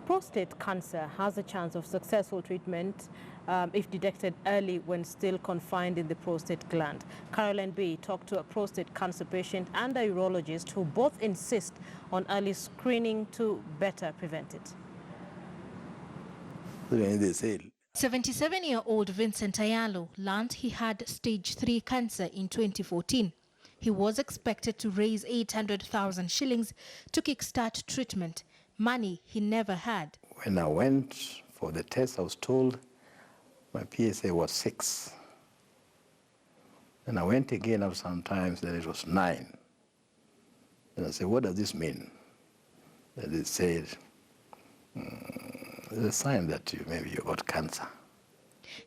Prostate cancer has a chance of successful treatment if detected early when still confined in the prostate gland. Caroline B. talked to a prostate cancer patient and a urologist who both insist on early screening to better prevent it. 77-year-old Vincent Ayalo learned he had stage 3 cancer in 2014. He was expected to raise 800,000 shillings to kickstart treatment, money he never had. When I went for the test, I was told my PSA was 6. And I went again after some time, that it was 9. And I said, what does this mean? And they said, it's a sign that maybe you got cancer.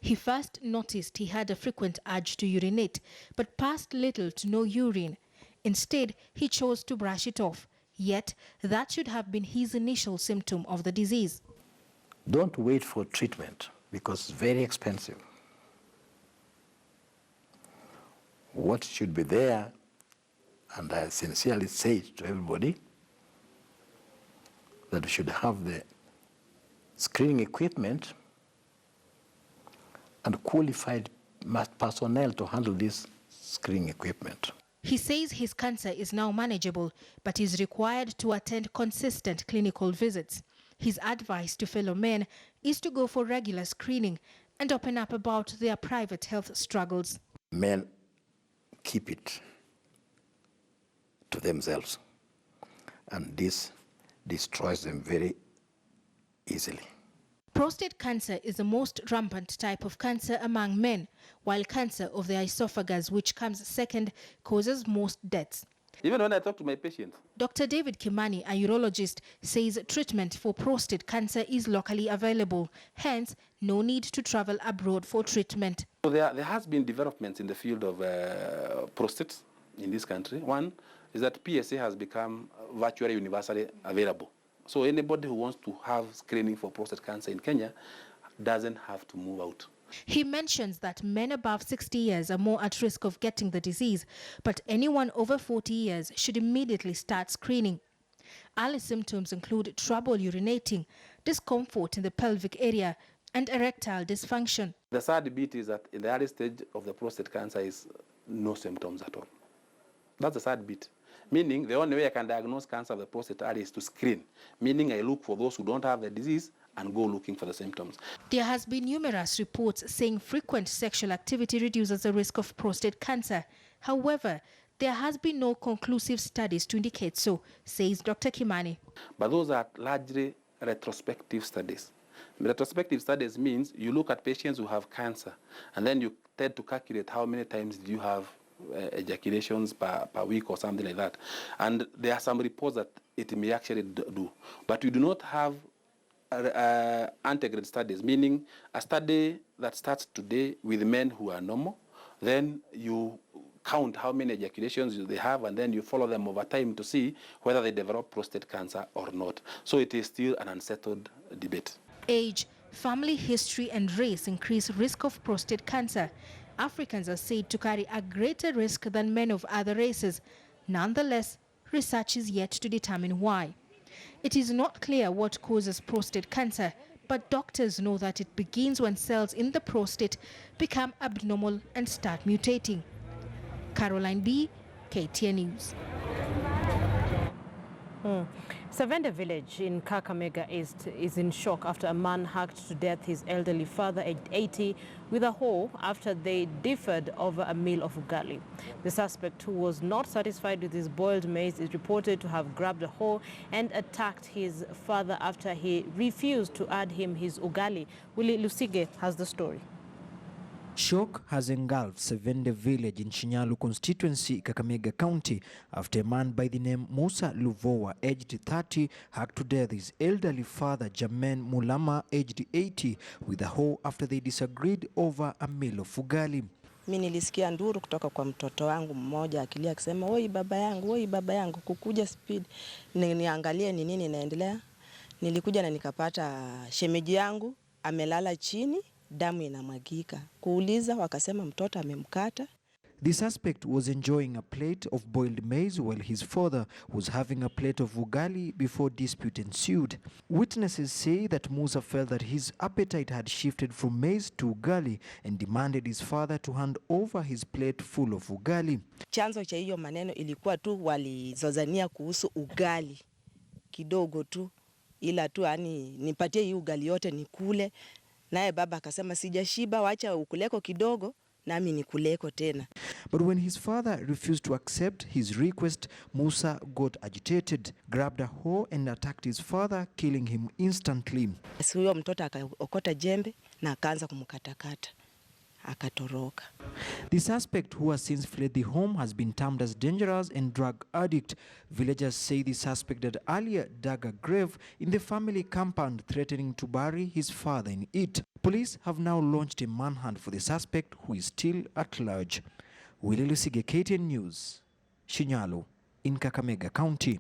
He first noticed he had a frequent urge to urinate, but passed little to no urine. Instead, he chose to brush it off. Yet, that should have been his initial symptom of the disease. Don't wait for treatment because it's very expensive. What should be there, and I sincerely say it to everybody, that we should have the screening equipment and qualified personnel to handle this screening equipment. He says his cancer is now manageable, but is required to attend consistent clinical visits. His advice to fellow men is to go for regular screening and open up about their private health struggles. Men keep it to themselves, and this destroys them very easily. Prostate cancer is the most rampant type of cancer among men, while cancer of the esophagus, which comes second, causes most deaths. Even when I talk to my patients. Dr. David Kimani, a urologist, says treatment for prostate cancer is locally available. Hence, no need to travel abroad for treatment. So there has been developments in the field of prostate in this country. One is that PSA has become virtually universally available. So anybody who wants to have screening for prostate cancer in Kenya doesn't have to move out. He mentions that men above 60 years are more at risk of getting the disease, but anyone over 40 years should immediately start screening. Early symptoms include trouble urinating, discomfort in the pelvic area, and erectile dysfunction. The sad bit is that in the early stage of the prostate cancer is no symptoms at all. That's the sad bit. Meaning the only way I can diagnose cancer of the prostate early is to screen. Meaning I look for those who don't have the disease and go looking for the symptoms. There has been numerous reports saying frequent sexual activity reduces the risk of prostate cancer. However, there has been no conclusive studies to indicate so, says Dr. Kimani. But those are largely retrospective studies. Retrospective studies means you look at patients who have cancer and then you tend to calculate how many times do you have ejaculations per week or something like that. And there are some reports that it may actually do. But we do not have antegrade studies, meaning a study that starts today with men who are normal, then you count how many ejaculations they have, and then you follow them over time to see whether they develop prostate cancer or not. So it is still an unsettled debate. Age, family history and race increase risk of prostate cancer. Africans are said to carry a greater risk than men of other races. Nonetheless, research is yet to determine why. It is not clear what causes prostate cancer, but doctors know that it begins when cells in the prostate become abnormal and start mutating. Caroline B., KTN News. Savenda village in Kakamega East is in shock after a man hacked to death his elderly father, aged 80, with a hoe after they differed over a meal of ugali. The suspect, who was not satisfied with his boiled maize, is reported to have grabbed a hoe and attacked his father after he refused to add him his ugali. Willie Lusige has the story. Shock has engulfed Savenda village in Shinyalu constituency, Kakamega County, after a man by the name Musa Luvowa, aged 30, hacked to death his elderly father, Jamen Mulama, aged 80, with a hoe after they disagreed over a meal of ugali. Mimi nilisikia nduru kutoka kwa mtoto wangu mmoja akilia akisema, "Oi baba yangu, kukuja speed." Niangalie ni nini inaendelea. Nilikuja na nikapata shemeji yangu amelala chini, damu inamwagika. Kuuliza wakasema mtoto amemkata. The suspect was enjoying a plate of boiled maize while his father was having a plate of ugali before dispute ensued. Witnesses say that Musa felt that his appetite had shifted from maize to ugali and demanded his father to hand over his plate full of ugali. Chanzo cha hiyo maneno ilikuwa tu walizozania kuhusu ugali kidogo tu, ila tu yani nipatie hii ugali yote nikule. Naye baba akasema sijashiba, wacha ukuleko kidogo nami nikuleko tena. But when his father refused to accept his request, Musa got agitated, grabbed a hoe and attacked his father, killing him instantly. Huyo mtoto akaokota jembe na akaanza kumkatakata. Akatoroka. The suspect, who has since fled the home, has been termed as dangerous and drug addict. Villagers say the suspect had earlier dug a grave in the family compound, threatening to bury his father in it. Police have now launched a manhunt for the suspect, who is still at large. Willie Lusige, KTN News, Shinyalu, in Kakamega County.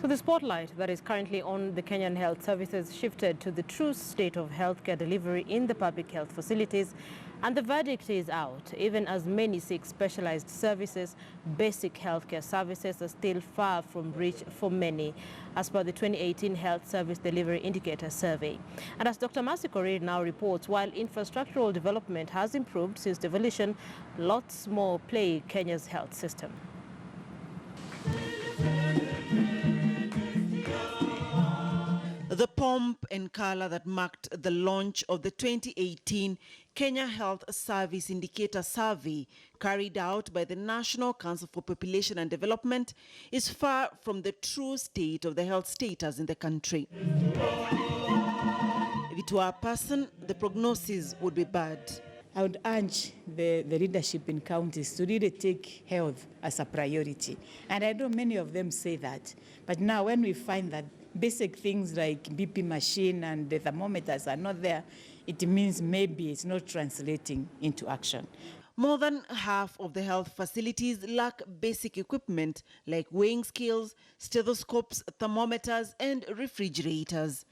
So the spotlight that is currently on the Kenyan Health Services shifted to the true state of healthcare delivery in the public health facilities, and the verdict is out. Even as many seek specialized services, basic healthcare services are still far from reach for many, as per the 2018 Health Service Delivery Indicator Survey. And as Dr. Mercy Korir now reports, while infrastructural development has improved since devolution, lots more plague Kenya's health system. The pomp and color that marked the launch of the 2018 Kenya Health Service Indicator Survey carried out by the National Council for Population and Development is far from the true state of the health status in the country. If it were a person, the prognosis would be bad. I would urge the leadership in counties to really take health as a priority. And I know many of them say that. But now when we find that basic things like BP machine and the thermometers are not there, it means maybe it's not translating into action. More than half of the health facilities lack basic equipment like weighing scales, stethoscopes, thermometers, and refrigerators.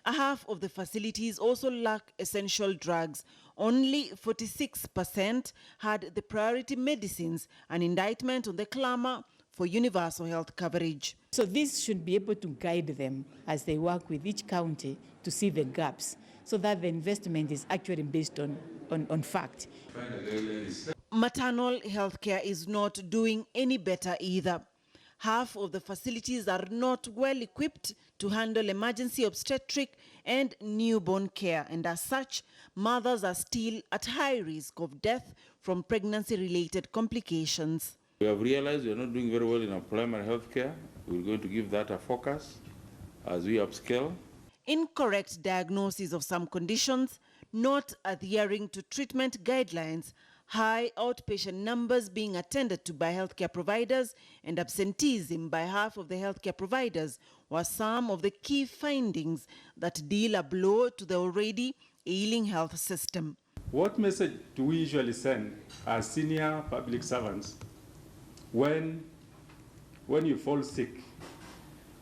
A half of the facilities also lack essential drugs. Only 46% had the priority medicines, an indictment on the clamor for universal health coverage. So this should be able to guide them as they work with each county to see the gaps, so that the investment is actually based on fact. Maternal health care is not doing any better either. Half of the facilities are not well equipped to handle emergency obstetric and newborn care, and as such, mothers are still at high risk of death from pregnancy-related complications. We have realized we are not doing very well in our primary health care. We're going to give that a focus as we upscale. Incorrect diagnosis of some conditions, not adhering to treatment guidelines, high outpatient numbers being attended to by healthcare providers, and absenteeism by half of the healthcare providers were some of the key findings that deal a blow to the already ailing health system. What message do we usually send as senior public servants when you fall sick,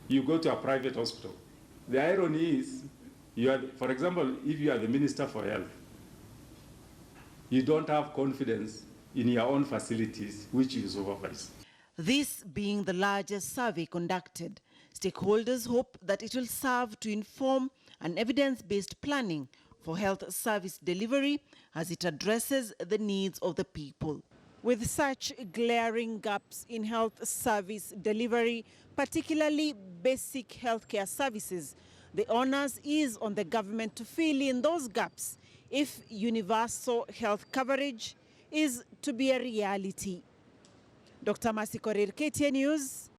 you go to a private hospital? The irony is, for example, if you are the Minister for Health, you don't have confidence in your own facilities, which you supervise. This being the largest survey conducted, stakeholders hope that it will serve to inform an evidence-based planning for health service delivery as it addresses the needs of the people. With such glaring gaps in health service delivery, particularly basic healthcare services, the onus is on the government to fill in those gaps if universal health coverage is to be a reality. Dr. Mercy Korir, KTN News.